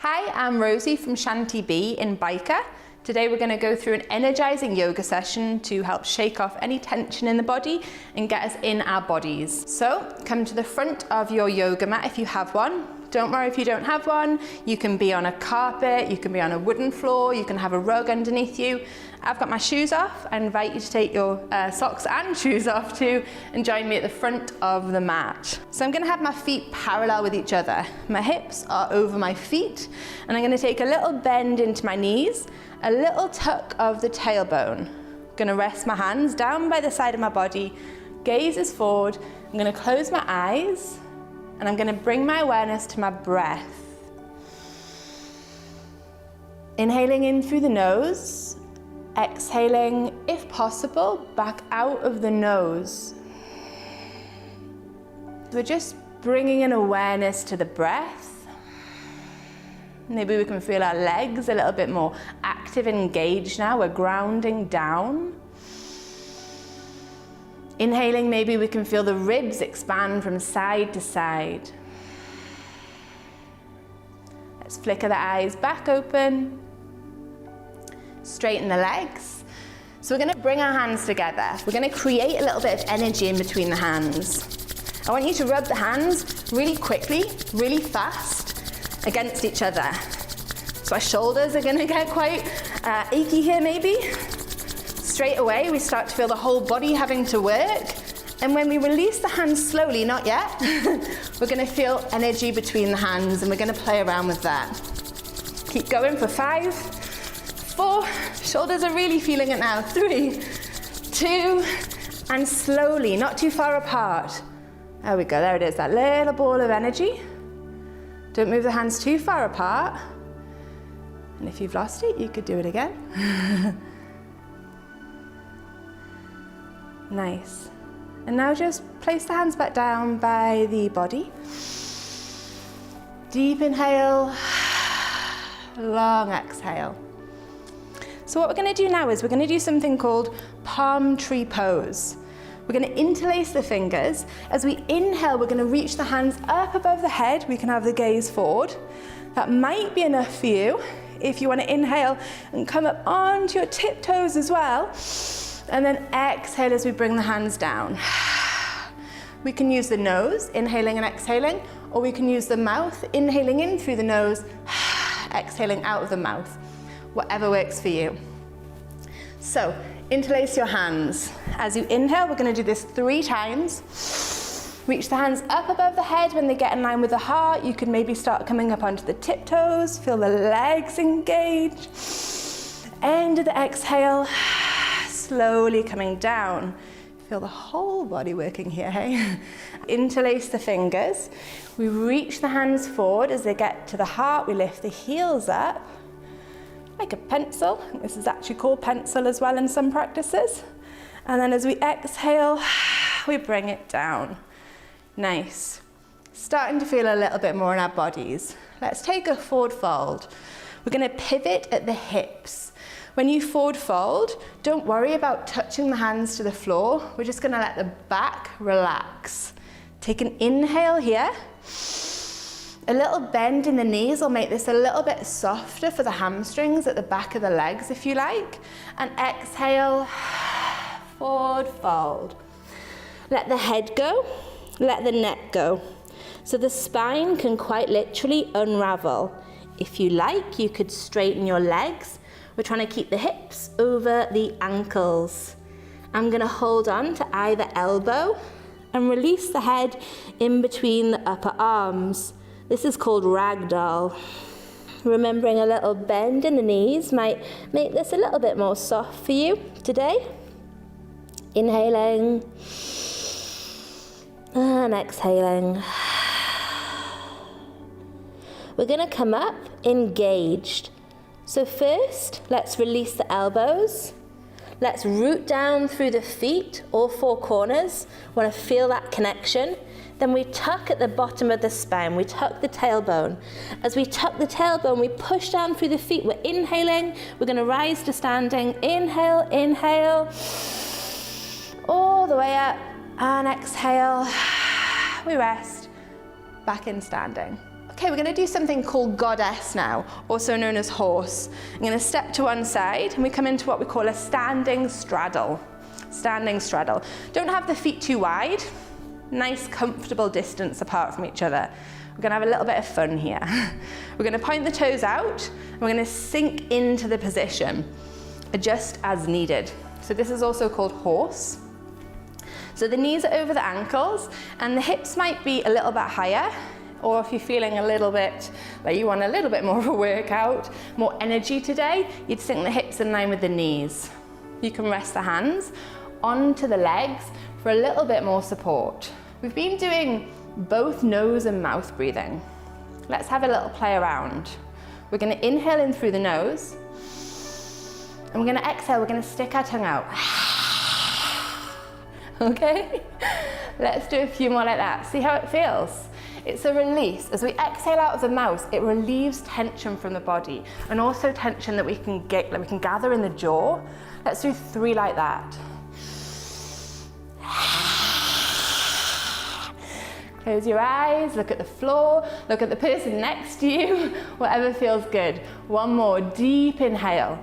Hi, I'm Rosie from Shanti B in Biker. Today we're going to go through an energizing yoga session to help shake off any tension in the body and get us in our bodies. So come to the front of your yoga mat if you have one. Don't worry if you don't have one. You can be on a carpet, you can be on a wooden floor, you can have a rug underneath you. I've got my shoes off. I invite you to take your socks and shoes off too and join me at the front of the mat. So I'm going to have my feet parallel with each other. My hips are over my feet and I'm going to take a little bend into my knees, a little tuck of the tailbone. I'm going to rest my hands down by the side of my body, gaze is forward. I'm going to close my eyes and I'm going to bring my awareness to my breath. Inhaling in through the nose. Exhaling, if possible, back out of the nose. We're just bringing an awareness to the breath. Maybe we can feel our legs a little bit more active and engaged now. We're grounding down. Inhaling, maybe we can feel the ribs expand from side to side. Let's flicker the eyes back open. Straighten the legs. So we're going to bring our hands together. We're going to create a little bit of energy in between the hands. I want you to rub the hands really quickly, really fast against each other. So our shoulders are going to get quite achy here maybe. Straight away we start to feel the whole body having to work. And when we release the hands slowly, not yet, we're going to feel energy between the hands and we're going to play around with that. Keep going for 5, 4, shoulders are really feeling it now. 3, 2, and slowly, not too far apart. There we go, there it is, that little ball of energy. Don't move the hands too far apart. And if you've lost it, you could do it again. Nice. And now just place the hands back down by the body. Deep inhale, long exhale. So what we're going to do now is we're going to do something called palm tree pose. We're going to interlace the fingers. As we inhale, we're going to reach the hands up above the head. We can have the gaze forward. That might be enough for you. If you want to inhale and come up onto your tiptoes as well. And then exhale as we bring the hands down. We can use the nose, inhaling and exhaling, or we can use the mouth, inhaling in through the nose, exhaling out of the mouth. Whatever works for you. So, interlace your hands. As you inhale, we're going to do this 3 times. Reach the hands up above the head when they get in line with the heart. You can maybe start coming up onto the tiptoes, feel the legs engage. End of the exhale, slowly coming down. Feel the whole body working here, hey? Interlace the fingers. We reach the hands forward as they get to the heart. We lift the heels up. Like a pencil. This is actually called pencil as well in some practices. And then as we exhale, we bring it down. Nice. Starting to feel a little bit more in our bodies. Let's take a forward fold. We're going to pivot at the hips. When you forward fold, don't worry about touching the hands to the floor. We're just going to let the back relax. Take an inhale here. A little bend in the knees will make this a little bit softer for the hamstrings at the back of the legs if you like. And exhale, forward fold. Let the head go, let the neck go. So the spine can quite literally unravel. If you like, you could straighten your legs. We're trying to keep the hips over the ankles. I'm going to hold on to either elbow and release the head in between the upper arms. This is called ragdoll. Remembering a little bend in the knees might make this a little bit more soft for you today. Inhaling and exhaling. We're going to come up engaged. So first, let's release the elbows. Let's root down through the feet, all 4 corners. Want to feel that connection. Then we tuck at the bottom of the spine. We tuck the tailbone. As we tuck the tailbone, we push down through the feet. We're inhaling. We're going to rise to standing. Inhale, inhale. All the way up. And exhale. We rest. Back in standing. Okay, we're gonna do something called goddess now, also known as horse. I'm gonna step to one side and we come into what we call a standing straddle. Standing straddle. Don't have the feet too wide. Nice, comfortable distance apart from each other. We're gonna have a little bit of fun here. We're gonna point the toes out and we're gonna sink into the position, adjust as needed. So this is also called horse. So the knees are over the ankles and the hips might be a little bit higher, or if you're feeling a little bit like you want a little bit more of a workout, more energy today, you'd sink the hips in line with the knees. You can rest the hands onto the legs for a little bit more support. We've been doing both nose and mouth breathing. Let's have a little play around. We're gonna inhale in through the nose, and we're gonna exhale, we're gonna stick our tongue out. Okay? Let's do a few more like that. See how it feels? It's a release. As we exhale out of the mouth, it relieves tension from the body, and also tension that we can gather in the jaw. Let's do 3 like that. Close your eyes, look at the floor, look at the person next to you, whatever feels good. One more, deep inhale.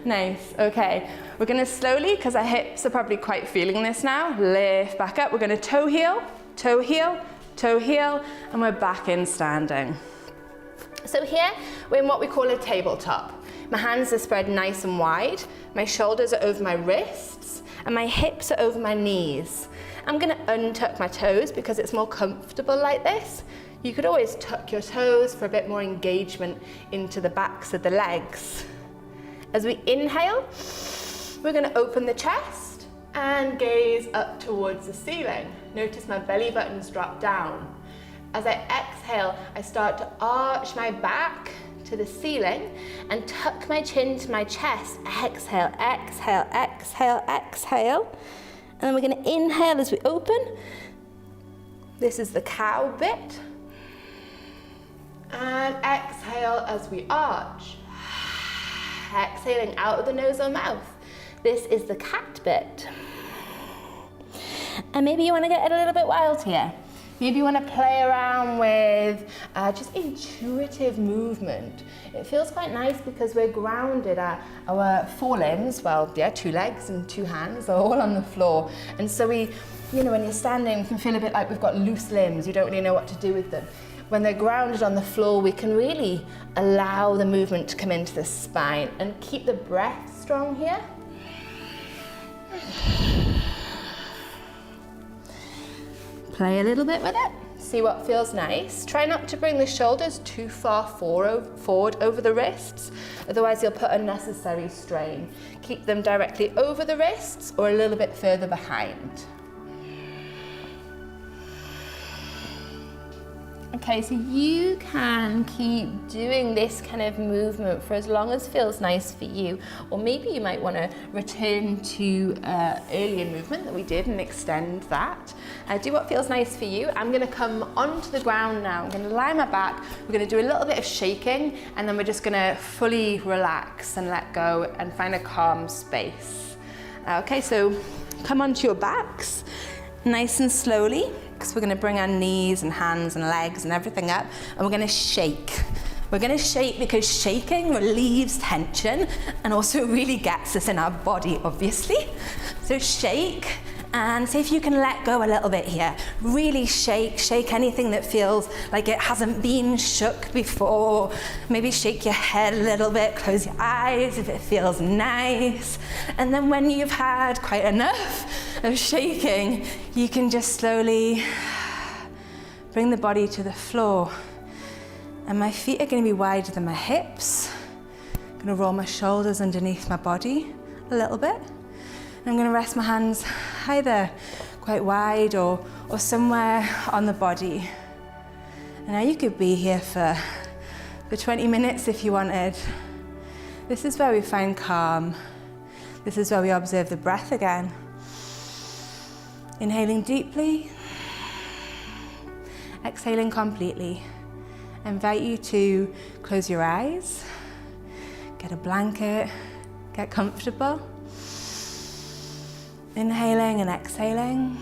Nice, okay. We're gonna slowly, because our hips are probably quite feeling this now, lift back up. We're gonna toe heel, toe heel, toe heel, and we're back in standing. So here, we're in what we call a tabletop. My hands are spread nice and wide, my shoulders are over my wrists, and my hips are over my knees. I'm gonna untuck my toes because it's more comfortable like this. You could always tuck your toes for a bit more engagement into the backs of the legs. As we inhale, we're gonna open the chest and gaze up towards the ceiling. Notice my belly buttons drop down. As I exhale, I start to arch my back to the ceiling and tuck my chin to my chest. Exhale, exhale, exhale, exhale. And then we're gonna inhale as we open. This is the cow bit. And exhale as we arch. Exhaling out of the nose or mouth. This is the cat bit. And maybe you want to get a little bit wild here. Maybe you want to play around with just intuitive movement. It feels quite nice because we're grounded. Our forelimbs, well, yeah, 2 legs and 2 hands are all on the floor. And so we, you know, when you're standing, we can feel a bit like we've got loose limbs. You don't really know what to do with them. When they're grounded on the floor, we can really allow the movement to come into the spine and keep the breath strong here. Play a little bit with it. See what feels nice. Try not to bring the shoulders too far forward over the wrists, otherwise you'll put unnecessary strain. Keep them directly over the wrists or a little bit further behind. Okay, so you can keep doing this kind of movement for as long as feels nice for you. Or maybe you might want to return to earlier movement that we did and extend that. Do what feels nice for you. I'm going to come onto the ground now. I'm going to lie my back. We're going to do a little bit of shaking, and then we're just going to fully relax and let go and find a calm space. Okay, so come onto your backs, nice and slowly. We're going to bring our knees and hands and legs and everything up, and we're going to shake. We're going to shake because shaking relieves tension and also really gets us in our body, obviously. So shake, and see if you can let go a little bit here. Really shake anything that feels like it hasn't been shook before. Maybe shake your head a little bit, close your eyes if it feels nice. And then when you've had quite enough of shaking, you can just slowly bring the body to the floor. And my feet are going to be wider than my hips. I'm going to roll my shoulders underneath my body a little bit. And I'm going to rest my hands either quite wide or somewhere on the body. And now you could be here for 20 minutes if you wanted. This is where we find calm. This is where we observe the breath again. Inhaling deeply, exhaling completely. I invite you to close your eyes, get a blanket, get comfortable. Inhaling and exhaling.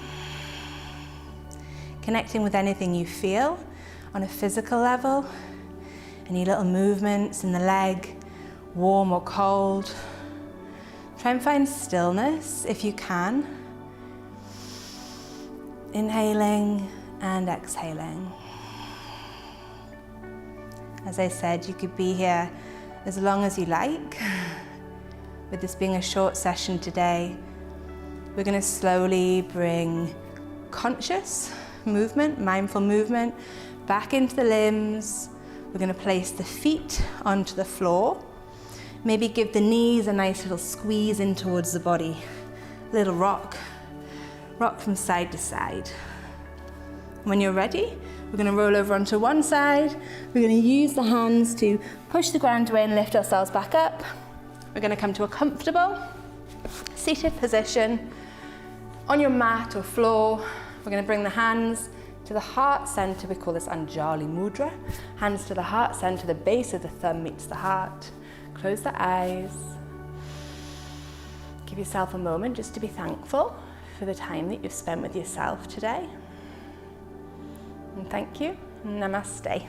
connecting with anything you feel on a physical level, any little movements in the leg, warm or cold. Try and find stillness if you can. Inhaling and exhaling. As I said, you could be here as long as you like. With this being a short session today, we're going to slowly bring conscious movement, mindful movement, back into the limbs. We're going to place the feet onto the floor. Maybe give the knees a nice little squeeze in towards the body. A little rock. Rock from side to side. When you're ready, we're going to roll over onto one side. We're going to use the hands to push the ground away and lift ourselves back up. We're going to come to a comfortable seated position on your mat or floor. We're going to bring the hands to the heart center. We call this Anjali Mudra. Hands to the heart center, the base of the thumb meets the heart. Close the eyes. Give yourself a moment just to be thankful for the time that you've spent with yourself today. And thank you. Namaste.